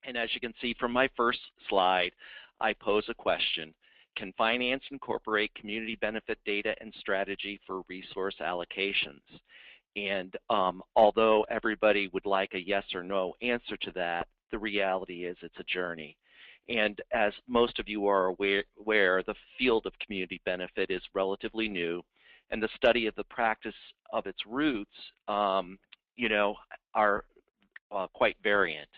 And as you can see from my first slide, I pose a question. Can finance incorporate community benefit data and strategy for resource allocations? And although everybody would like a yes or no answer to that, the reality is it's a journey. And as most of you are aware, the field of community benefit is relatively new, and the study of the practice of its roots, you know, are quite variant.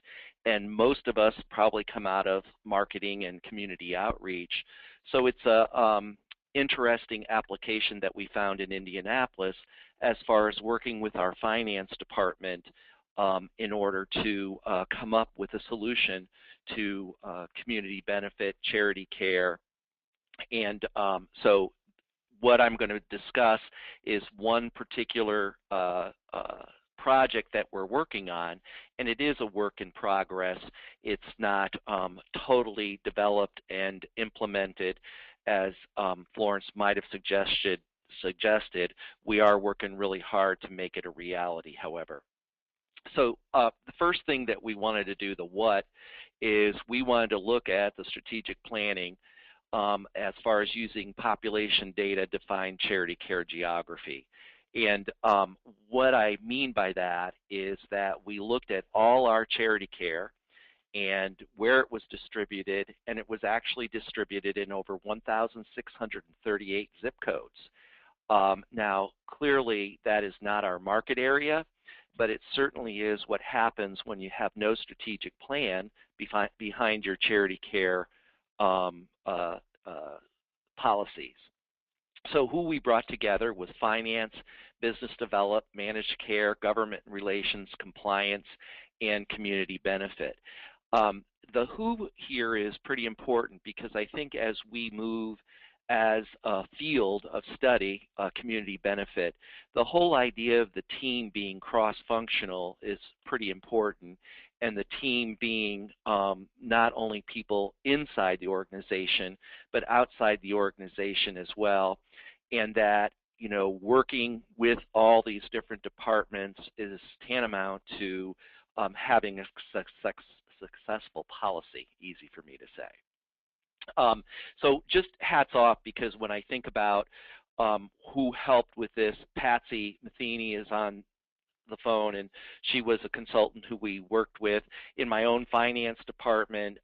And most of us probably come out of marketing and community outreach. So it's a interesting application that we found in Indianapolis as far as working with our finance department in order to come up with a solution to community benefit, charity care. And so what I'm going to discuss is one particular project that we're working on, and it is a work in progress. It's not totally developed and implemented as Florence might have suggested. We are working really hard to make it a reality, however. So the first thing that we wanted to do, the what, is we wanted to look at the strategic planning as far as using population data to define charity care geography. And what I mean by that is that we looked at all our charity care and where it was distributed, and it was actually distributed in over 1,638 zip codes. Now, clearly that is not our market area, but it certainly is what happens when you have no strategic plan behind your charity care policies. So who we brought together was finance, business development, managed care, government relations, compliance, and community benefit. The who here is pretty important because I think as we move as a field of study, community benefit, the whole idea of the team being cross-functional is pretty important, and the team being not only people inside the organization, but outside the organization as well, and that, you know, working with all these different departments is tantamount to having a successful policy, easy for me to say. So just hats off, because when I think about who helped with this, Patsy Matheny is on the phone, and she was a consultant who we worked with. In my own finance department,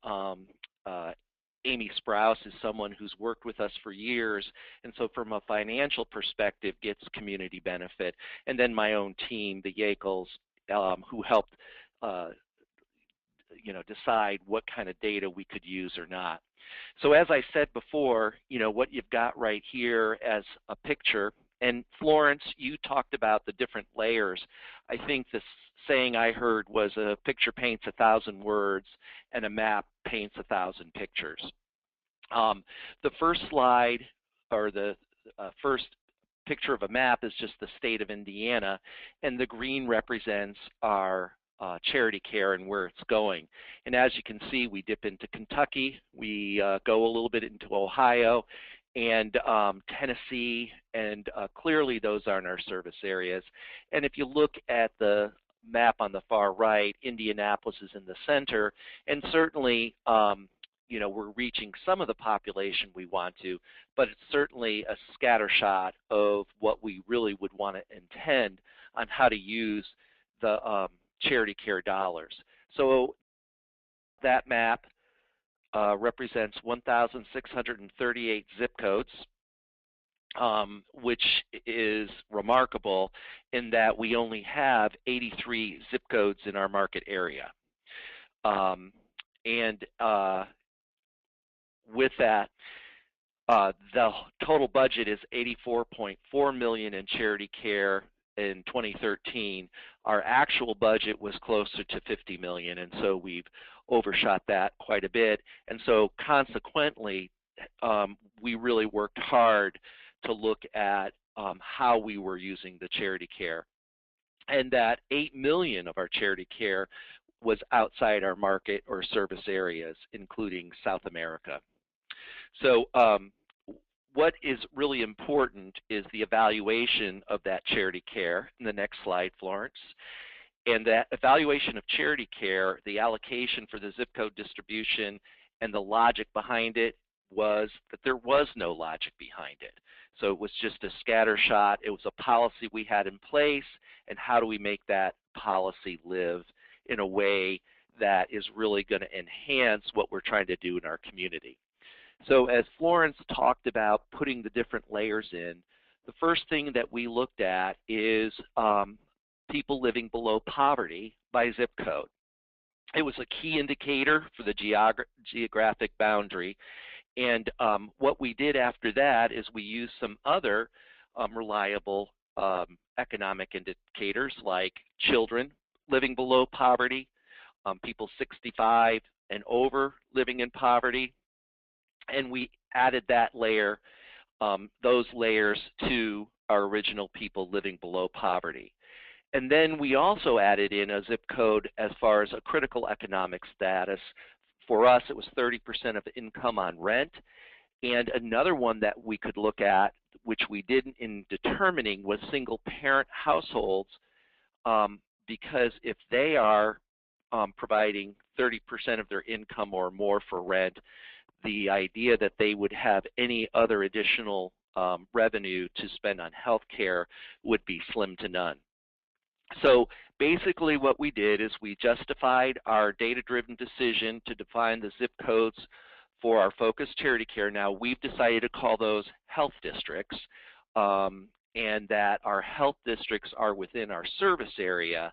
Amy Sprouse is someone who's worked with us for years, and so from a financial perspective gets community benefit. And then my own team, the Yakels, who helped you know, decide what kind of data we could use or not. So as I said before, you know, what you've got right here as a picture, and Florence, you talked about the different layers. I think this saying I heard was a picture paints 1,000 words and a map paints 1,000 pictures. The first slide, or the first picture of a map, is just the state of Indiana, and the green represents our charity care and where it's going. And as you can see, we dip into Kentucky, we go a little bit into Ohio, and Tennessee, and clearly those aren't our service areas. And if you look at the map on the far right, Indianapolis is in the center, and certainly you know, we're reaching some of the population we want to, but it's certainly a scattershot of what we really would want to intend on how to use the charity care dollars. So that map represents 1,638 zip codes, which is remarkable in that we only have 83 zip codes in our market area. With that, the total budget is $84.4 million in charity care in 2013. Our actual budget was closer to $50 million, and so we've overshot that quite a bit. And so consequently, we really worked hard to look at how we were using the charity care. And that $8 million of our charity care was outside our market or service areas, including South America. So what is really important is the evaluation of that charity care. In the next slide, Florence. And that evaluation of charity care, the allocation for the zip code distribution and the logic behind it was that there was no logic behind it. So it was just a scattershot. It was a policy we had in place, and how do we make that policy live in a way that is really going to enhance what we're trying to do in our community. So as Florence talked about putting the different layers in, the first thing that we looked at is people living below poverty by zip code. It was a key indicator for the geographic boundary. And what we did after that is we used some other reliable economic indicators like children living below poverty, people 65 and over living in poverty, and we added that layer, those layers to our original people living below poverty. And then we also added in a zip code as far as a critical economic status. For us, it was 30% of income on rent. And another one that we could look at, which we did in determining, was single parent households, because if they are providing 30% of their income or more for rent, the idea that they would have any other additional revenue to spend on health care would be slim to none. So basically what we did is we justified our data-driven decision to define the zip codes for our focused charity care. Now we've decided to call those health districts, and that our health districts are within our service area,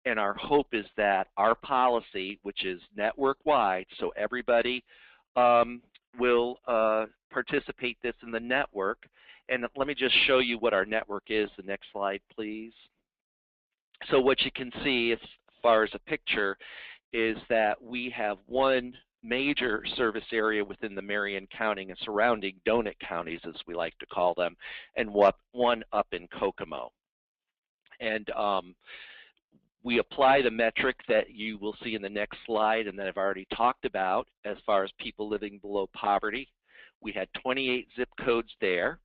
and our hope is that our policy, which is network-wide, so everybody will participate this in the network. And let me just show you what our network is. The next slide, please. So what you can see as far as a picture is that we have one major service area within the Marion County and surrounding donut counties, as we like to call them, and one up in Kokomo. And we apply the metric that you will see in the next slide and that I've already talked about as far as people living below poverty. We had 28 zip codes there.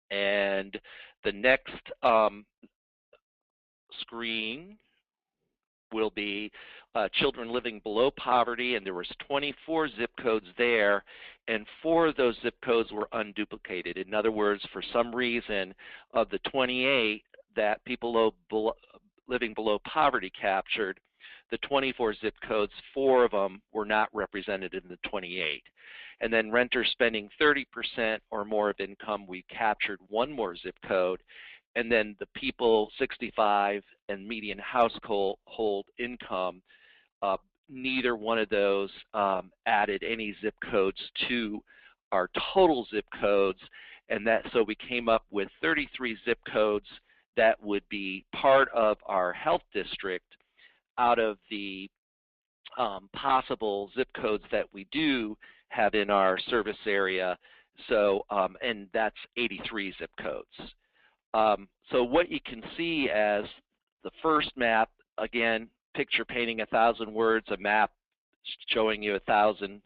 And the next screen will be children living below poverty, and there was 24 zip codes there, and 4 of those zip codes were unduplicated. In other words, for some reason, of the 28 that people living below poverty captured, the 24 zip codes, 4 of them were not represented in the 28. And then renters spending 30% or more of income, we captured 1 more zip code. And then the people 65 and median household income, neither one of those added any zip codes to our total zip codes, and so we came up with 33 zip codes that would be part of our health district out of the possible zip codes that we do have in our service area. So, and that's 83 zip codes. So what you can see as the first map, again, picture painting 1,000 words, a map showing you 1,000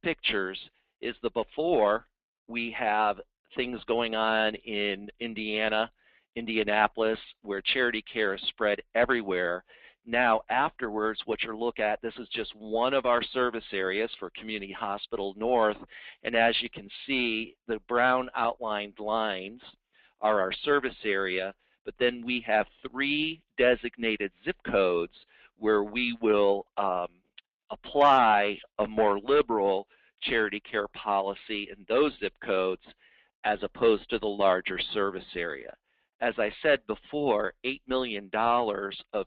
pictures, is the before. We have things going on in Indiana, Indianapolis, where charity care is spread everywhere. Now afterwards, what you look at, this is just one of our service areas for Community Hospital North, and as you can see, the brown outlined lines are our service area, but then we have 3 designated zip codes where we will apply a more liberal charity care policy in those zip codes as opposed to the larger service area. As I said before, $8 million of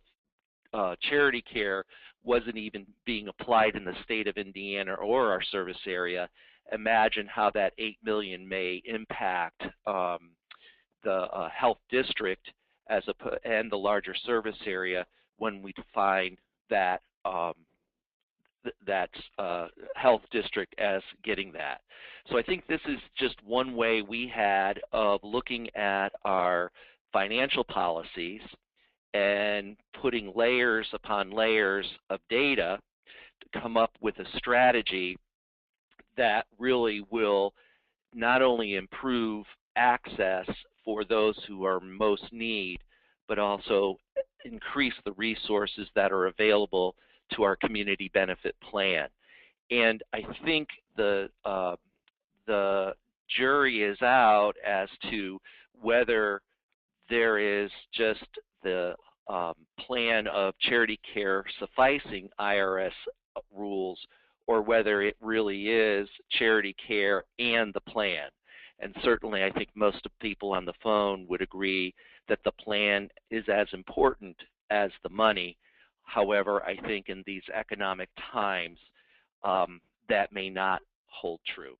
charity care wasn't even being applied in the state of Indiana or our service area. Imagine how that $8 million may impact the health district and the larger service area when we define that health district as getting that. So I think this is just one way we had of looking at our financial policies and putting layers upon layers of data to come up with a strategy that really will not only improve access for those who are most need, but also increase the resources that are available to our community benefit plan. And I think the jury is out as to whether there is just the plan of charity care sufficing IRS rules, or whether it really is charity care and the plan. And certainly I think most of people on the phone would agree that the plan is as important as the money. However, I think in these economic times, that may not hold true.